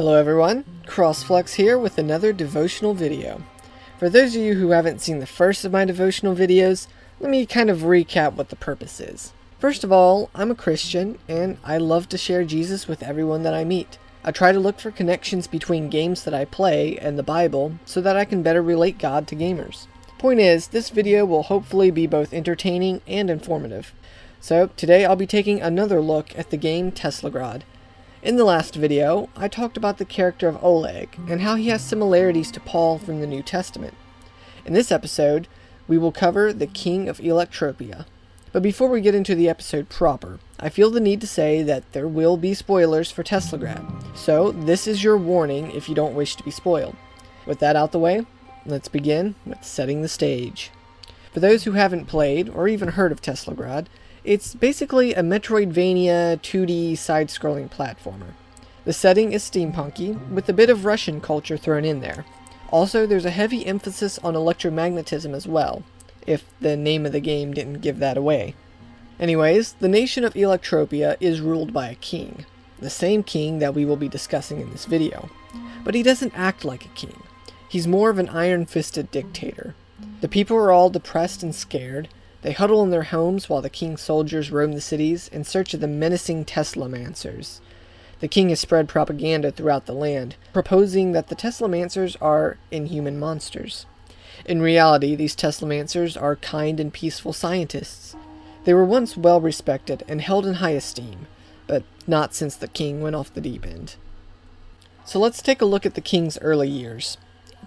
Hello everyone, CrossFlux here with another devotional video. For those of you who haven't seen the first of my devotional videos, let me kind of recap what the purpose is. First of all, I'm a Christian and I love to share Jesus with everyone that I meet. I try to look for connections between games that I play and the Bible so that I can better relate God to gamers. Point is, this video will hopefully be both entertaining and informative. So today I'll be taking another look at the game Teslagrad. In the last video, I talked about the character of Oleg and how he has similarities to Paul from the New Testament. In this episode, we will cover the King of Elektropia. But before we get into the episode proper, I feel the need to say that there will be spoilers for Teslagrad. So this is your warning if you don't wish to be spoiled. With that out the way, let's begin with setting the stage. For those who haven't played or even heard of Teslagrad, it's basically a Metroidvania 2D side-scrolling platformer. The setting is steampunky, with a bit of Russian culture thrown in there. Also, there's a heavy emphasis on electromagnetism as well, if the name of the game didn't give that away. Anyways, the nation of Elektropia is ruled by a king, the same king that we will be discussing in this video. But he doesn't act like a king. He's more of an iron-fisted dictator. The people are all depressed and scared. They huddle in their homes while the king's soldiers roam the cities in search of the menacing Teslamancers. The king has spread propaganda throughout the land, proposing that the Teslamancers are inhuman monsters. In reality, these Teslamancers are kind and peaceful scientists. They were once well respected and held in high esteem, but not since the king went off the deep end. So let's take a look at the king's early years.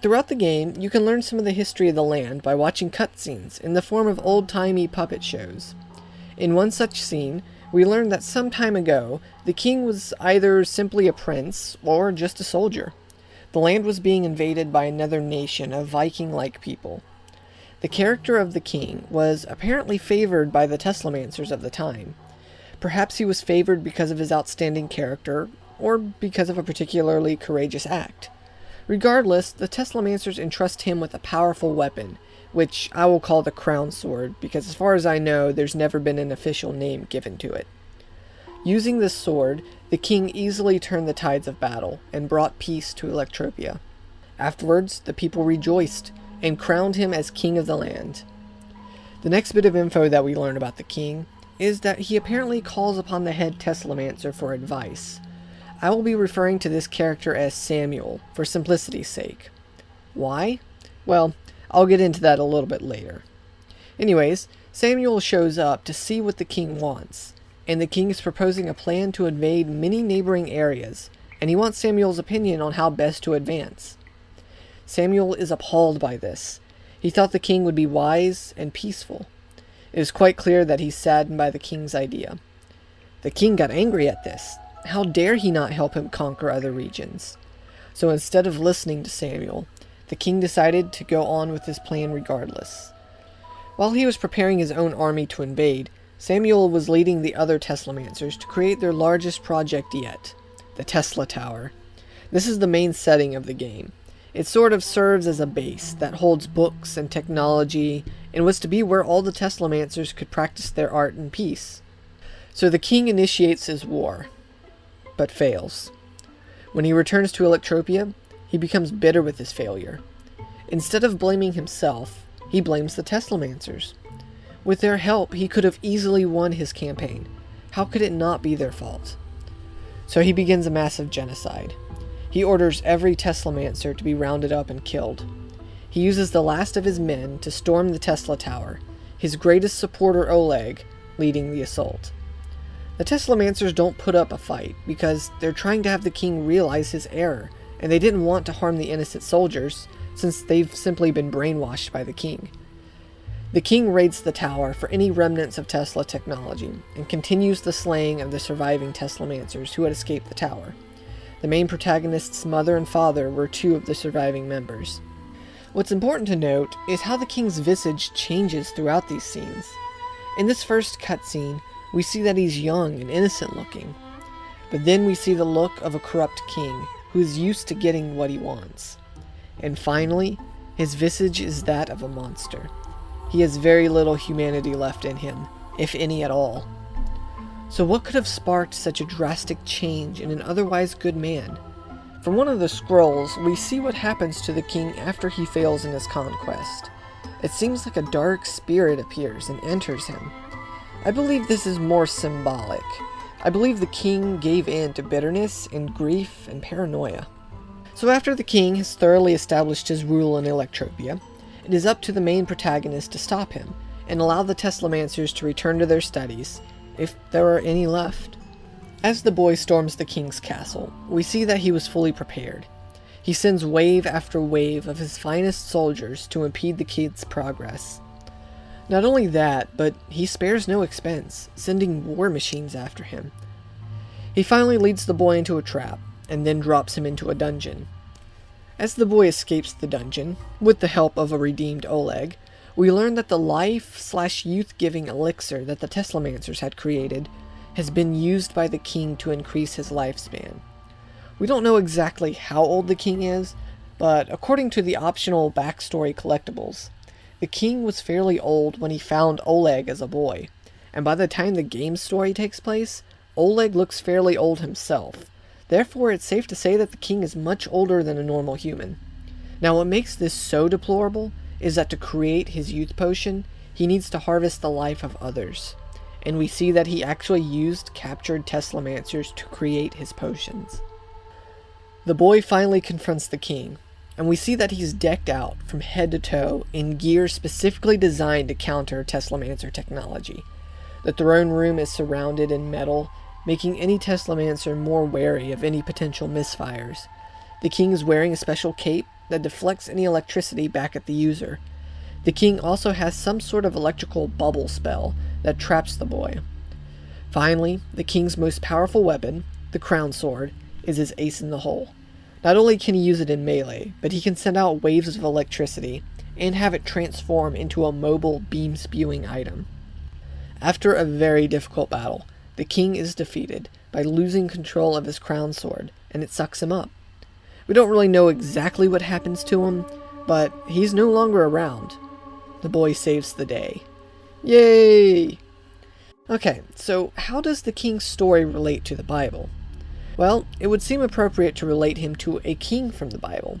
Throughout the game, you can learn some of the history of the land by watching cutscenes in the form of old-timey puppet shows. In one such scene, we learn that some time ago, the king was either simply a prince or just a soldier. The land was being invaded by another nation of Viking-like people. The character of the king was apparently favored by the Teslamancers of the time. Perhaps he was favored because of his outstanding character, or because of a particularly courageous act. Regardless, the Teslamancers entrust him with a powerful weapon, which I will call the Crown Sword, because as far as I know, there's never been an official name given to it. Using this sword, the king easily turned the tides of battle and brought peace to Elektropia. Afterwards, the people rejoiced and crowned him as king of the land. The next bit of info that we learn about the king is that he apparently calls upon the head Teslamancer for advice. I will be referring to this character as Samuel, for simplicity's sake. Why? Well, I'll get into that a little bit later. Anyways, Samuel shows up to see what the king wants, and the king is proposing a plan to invade many neighboring areas, and he wants Samuel's opinion on how best to advance. Samuel is appalled by this. He thought the king would be wise and peaceful. It is quite clear that he's saddened by the king's idea. The king got angry at this. How dare he not help him conquer other regions? So instead of listening to Samuel, the king decided to go on with his plan regardless. While he was preparing his own army to invade, Samuel was leading the other Teslamancers to create their largest project yet, the Tesla Tower. This is the main setting of the game. It sort of serves as a base that holds books and technology and was to be where all the Teslamancers could practice their art in peace. So the king initiates his war, but fails. When he returns to Elektropia, he becomes bitter with his failure. Instead of blaming himself, he blames the Teslamancers. With their help, he could have easily won his campaign. How could it not be their fault? So he begins a massive genocide. He orders every Teslamancer to be rounded up and killed. He uses the last of his men to storm the Tesla Tower, his greatest supporter Oleg leading the assault. The Teslamancers don't put up a fight because they're trying to have the king realize his error, and they didn't want to harm the innocent soldiers since they've simply been brainwashed by the king. The king raids the tower for any remnants of Tesla technology and continues the slaying of the surviving Teslamancers who had escaped the tower. The main protagonist's mother and father were two of the surviving members. What's important to note is how the king's visage changes throughout these scenes. In this first cutscene, we see that he's young and innocent looking. But then we see the look of a corrupt king who is used to getting what he wants. And finally, his visage is that of a monster. He has very little humanity left in him, if any at all. So what could have sparked such a drastic change in an otherwise good man? From one of the scrolls, we see what happens to the king after he fails in his conquest. It seems like a dark spirit appears and enters him. I believe this is more symbolic. I believe the king gave in to bitterness and grief and paranoia. So after the king has thoroughly established his rule in Elektropia, it is up to the main protagonist to stop him and allow the Teslamancers to return to their studies, if there are any left. As the boy storms the king's castle, we see that he was fully prepared. He sends wave after wave of his finest soldiers to impede the kid's progress. Not only that, but he spares no expense, sending war machines after him. He finally leads the boy into a trap, and then drops him into a dungeon. As the boy escapes the dungeon, with the help of a redeemed Oleg, we learn that the life/youth-giving elixir that the Teslamancers had created has been used by the king to increase his lifespan. We don't know exactly how old the king is, but according to the optional backstory collectibles, the king was fairly old when he found Oleg as a boy, and by the time the game story takes place, Oleg looks fairly old himself. Therefore, it's safe to say that the king is much older than a normal human. Now, what makes this so deplorable is that to create his youth potion, he needs to harvest the life of others. And we see that he actually used captured Teslamancers to create his potions. The boy finally confronts the king, and we see that he's decked out from head to toe in gear specifically designed to counter Teslamancer technology. The throne room is surrounded in metal, making any Teslamancer more wary of any potential misfires. The king is wearing a special cape that deflects any electricity back at the user. The king also has some sort of electrical bubble spell that traps the boy. Finally, the king's most powerful weapon, the crown sword, is his ace in the hole. Not only can he use it in melee, but he can send out waves of electricity and have it transform into a mobile beam-spewing item. After a very difficult battle, the king is defeated by losing control of his crown sword, and it sucks him up. We don't really know exactly what happens to him, but he's no longer around. The boy saves the day. Yay! Okay, so how does the king's story relate to the Bible? Well, it would seem appropriate to relate him to a king from the Bible.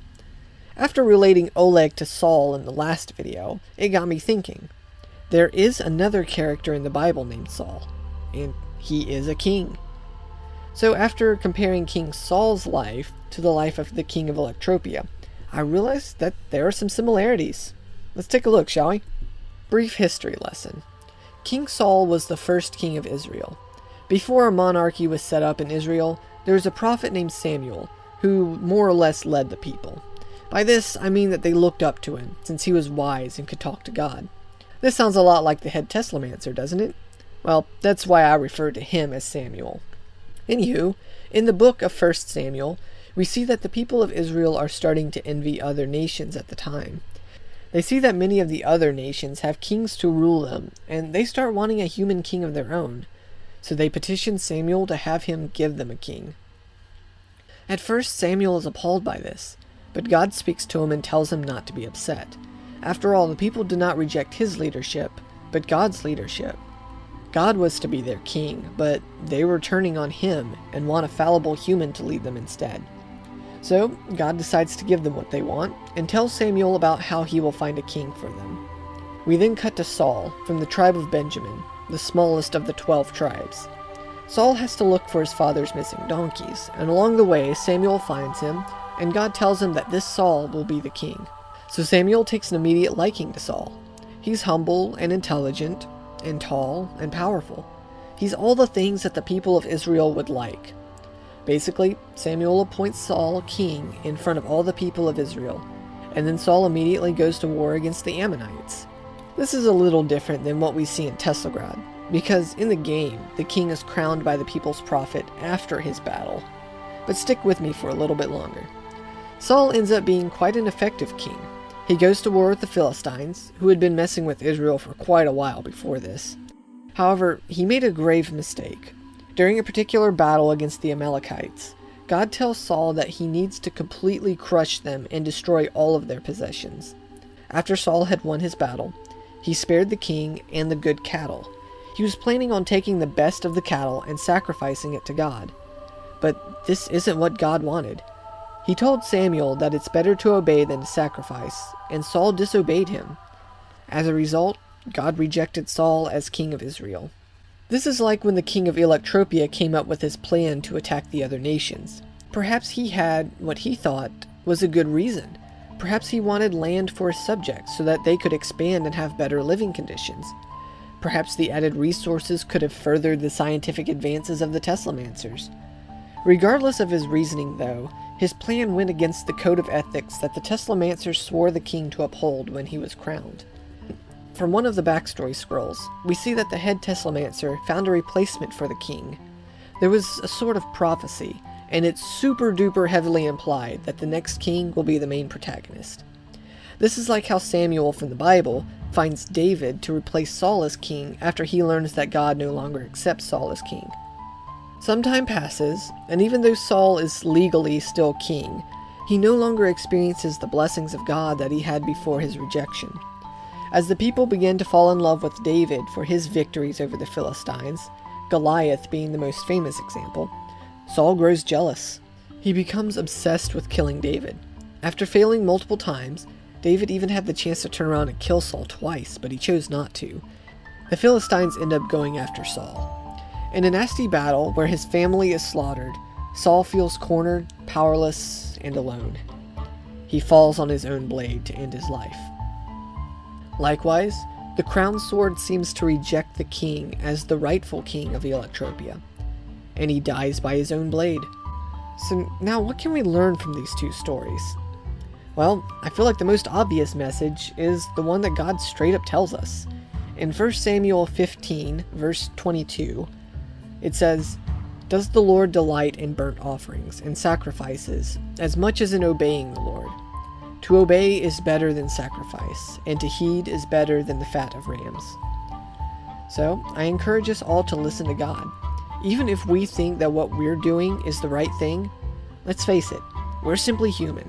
After relating Oleg to Saul in the last video, it got me thinking. There is another character in the Bible named Saul, and he is a king. So after comparing King Saul's life to the life of the King of Elektropia, I realized that there are some similarities. Let's take a look, shall we? Brief history lesson. King Saul was the first king of Israel. Before a monarchy was set up in Israel, there was a prophet named Samuel, who more or less led the people. By this, I mean that they looked up to him, since he was wise and could talk to God. This sounds a lot like the head Teslamancer, doesn't it? Well, that's why I refer to him as Samuel. Anywho, in the book of 1 Samuel, we see that the people of Israel are starting to envy other nations at the time. They see that many of the other nations have kings to rule them, and they start wanting a human king of their own. So they petition Samuel to have him give them a king. At first, Samuel is appalled by this, but God speaks to him and tells him not to be upset. After all, the people did not reject his leadership, but God's leadership. God was to be their king, but they were turning on him and want a fallible human to lead them instead. So, God decides to give them what they want, and tells Samuel about how he will find a king for them. We then cut to Saul, from the tribe of Benjamin, the smallest of the 12 tribes. Saul has to look for his father's missing donkeys, and along the way Samuel finds him, and God tells him that this Saul will be the king. So Samuel takes an immediate liking to Saul. He's humble and intelligent, and tall and powerful. He's all the things that the people of Israel would like. Basically, Samuel appoints Saul king in front of all the people of Israel, and then Saul immediately goes to war against the Ammonites. This is a little different than what we see in Teslagrad, because in the game, the king is crowned by the people's prophet after his battle. But stick with me for a little bit longer. Saul ends up being quite an effective king. He goes to war with the Philistines, who had been messing with Israel for quite a while before this. However, he made a grave mistake. During a particular battle against the Amalekites, God tells Saul that he needs to completely crush them and destroy all of their possessions. After Saul had won his battle, he spared the king and the good cattle. He was planning on taking the best of the cattle and sacrificing it to God. But this isn't what God wanted. He told Samuel that it's better to obey than to sacrifice, and Saul disobeyed him. As a result, God rejected Saul as king of Israel. This is like when the King of Elektropia came up with his plan to attack the other nations. Perhaps he had what he thought was a good reason. Perhaps he wanted land for his subjects so that they could expand and have better living conditions. Perhaps the added resources could have furthered the scientific advances of the Teslamancers. Regardless of his reasoning, though, his plan went against the code of ethics that the Teslamancers swore the king to uphold when he was crowned. From one of the backstory scrolls, we see that the head Teslamancer found a replacement for the king. There was a sort of prophecy, and it's super duper heavily implied that the next king will be the main protagonist. This is like how Samuel from the Bible finds David to replace Saul as king after he learns that God no longer accepts Saul as king. Some time passes, and even though Saul is legally still king, he no longer experiences the blessings of God that he had before his rejection. As the people begin to fall in love with David for his victories over the Philistines, Goliath being the most famous example, Saul grows jealous. He becomes obsessed with killing David. After failing multiple times, David even had the chance to turn around and kill Saul twice, but he chose not to. The Philistines end up going after Saul. In a nasty battle where his family is slaughtered, Saul feels cornered, powerless, and alone. He falls on his own blade to end his life. Likewise, the crown sword seems to reject the king as the rightful king of Elektropia, and he dies by his own blade. So now what can we learn from these two stories? Well, I feel like the most obvious message is the one that God straight up tells us. In 1 Samuel 15, verse 22, it says, "Does the Lord delight in burnt offerings and sacrifices as much as in obeying the Lord? To obey is better than sacrifice, and to heed is better than the fat of rams." So, I encourage us all to listen to God. Even if we think that what we're doing is the right thing, let's face it, we're simply human.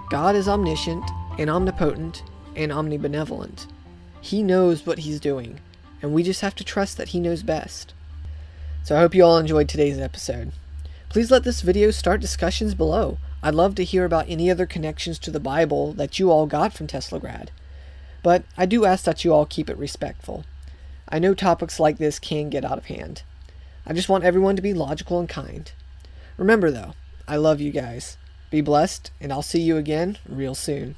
God is omniscient and omnipotent and omnibenevolent. He knows what he's doing, and we just have to trust that he knows best. So I hope you all enjoyed today's episode. Please let this video start discussions below. I'd love to hear about any other connections to the Bible that you all got from Teslagrad. But I do ask that you all keep it respectful. I know topics like this can get out of hand. I just want everyone to be logical and kind. Remember though, I love you guys. Be blessed, and I'll see you again real soon.